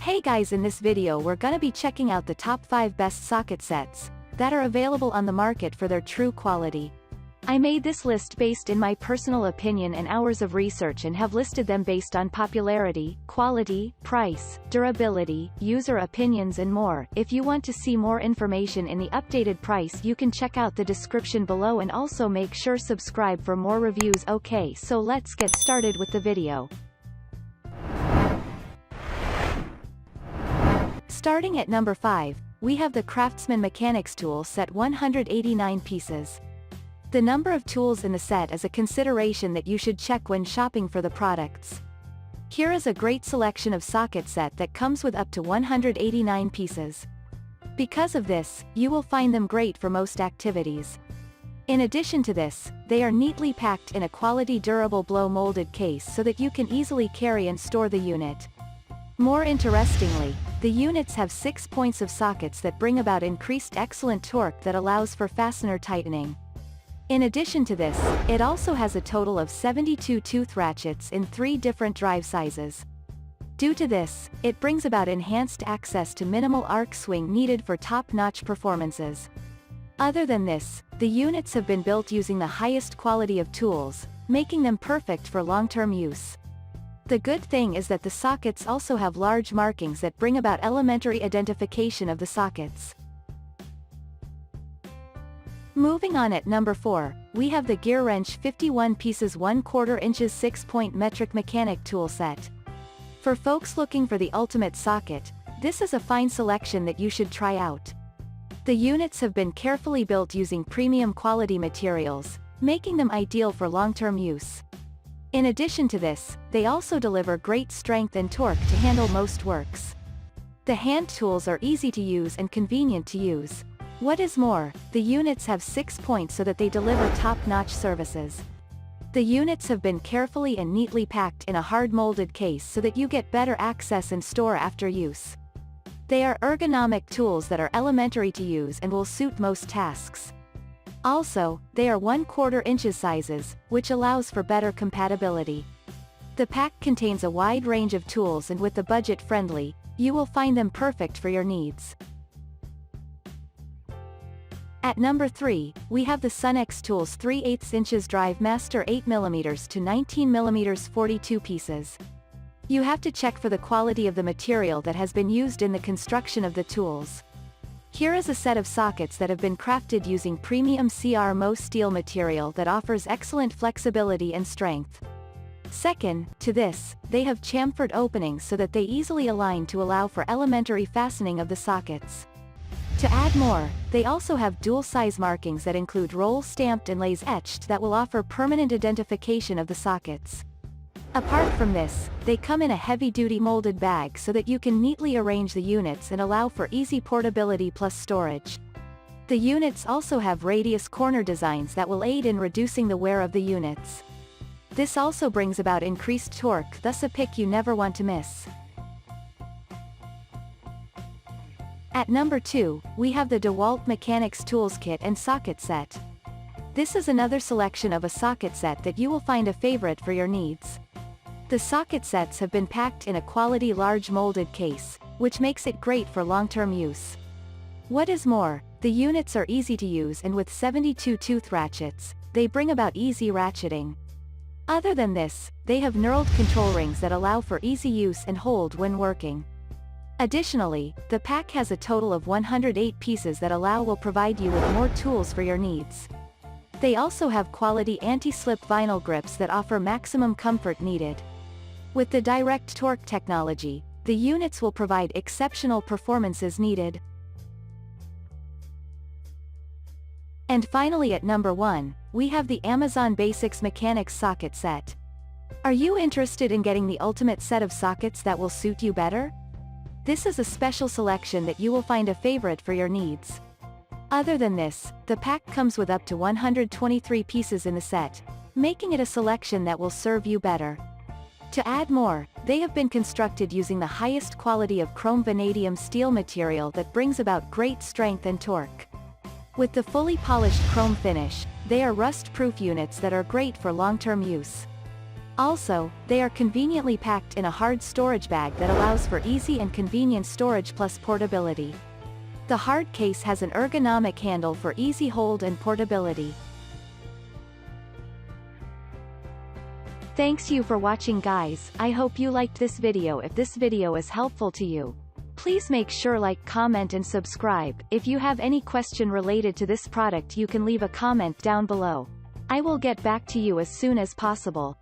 Hey guys, in this video we're gonna be checking out the top 5 best socket sets that are available on the market for their true quality. I made this list based in my personal opinion and hours of research and have listed them based on popularity, quality, price, durability, user opinions and more. If you want to see more information in the updated price, you can check out the description below and also make sure subscribe for more reviews. Okay, so let's get started with the video. Starting at number 5, we have the Craftsman Mechanics Tool Set 189 pieces. The number of tools in the set is a consideration that you should check when shopping for the products. Here is a great selection of socket set that comes with up to 189 pieces. Because of this, you will find them great for most activities. In addition to this, they are neatly packed in a quality durable blow-molded case so that you can easily carry and store the unit. More interestingly, the units have 6 points of sockets that bring about increased excellent torque that allows for fastener tightening. In addition to this, it also has a total of 72 tooth ratchets in 3 different drive sizes. Due to this, it brings about enhanced access to minimal arc swing needed for top-notch performances. Other than this, the units have been built using the highest quality of tools, making them perfect for long-term use. The good thing is that the sockets also have large markings that bring about elementary identification of the sockets. Moving on at number 4, we have the GearWrench 51 pieces 1/4 inches 6-point metric mechanic tool set. For folks looking for the ultimate socket, this is a fine selection that you should try out. The units have been carefully built using premium quality materials, making them ideal for long-term use. In addition to this, they also deliver great strength and torque to handle most works. The hand tools are easy to use and convenient to use. What is more, the units have 6 points so that they deliver top-notch services. The units have been carefully and neatly packed in a hard-molded case so that you get better access and store after use. They are ergonomic tools that are elementary to use and will suit most tasks. Also, they are 1/4 inches sizes, which allows for better compatibility. The pack contains a wide range of tools and with the budget-friendly, you will find them perfect for your needs. At number 3, we have the Sunex Tools 3/8 inches Drive Master 8mm to 19mm 42 pieces. You have to check for the quality of the material that has been used in the construction of the tools. Here is a set of sockets that have been crafted using premium CRMO steel material that offers excellent flexibility and strength. Second, to this, they have chamfered openings so that they easily align to allow for elementary fastening of the sockets. To add more, they also have dual-size markings that include roll-stamped and laser-etched that will offer permanent identification of the sockets. Apart from this, they come in a heavy-duty molded bag so that you can neatly arrange the units and allow for easy portability plus storage. The units also have radius corner designs that will aid in reducing the wear of the units. This also brings about increased torque, thus a pick you never want to miss. At number 2, we have the Dewalt Mechanics Tools Kit and Socket Set. This is another selection of a socket set that you will find a favorite for your needs. The socket sets have been packed in a quality large molded case, which makes it great for long-term use. What is more, the units are easy to use and with 72 tooth ratchets, they bring about easy ratcheting. Other than this, they have knurled control rings that allow for easy use and hold when working. Additionally, the pack has a total of 108 pieces that will provide you with more tools for your needs. They also have quality anti-slip vinyl grips that offer maximum comfort needed. With the direct torque technology, the units will provide exceptional performances needed. And finally at number 1, we have the Amazon Basics Mechanics Socket Set. Are you interested in getting the ultimate set of sockets that will suit you better? This is a special selection that you will find a favorite for your needs. Other than this, the pack comes with up to 123 pieces in the set, making it a selection that will serve you better. To add more, they have been constructed using the highest quality of chrome vanadium steel material that brings about great strength and torque. With the fully polished chrome finish, they are rust-proof units that are great for long-term use. Also, they are conveniently packed in a hard storage bag that allows for easy and convenient storage plus portability. The hard case has an ergonomic handle for easy hold and portability. Thanks you for watching guys, I hope you liked this video. If this video is helpful to you, please make sure like, comment and subscribe. If you have any question related to this product you can leave a comment down below. I will get back to you as soon as possible.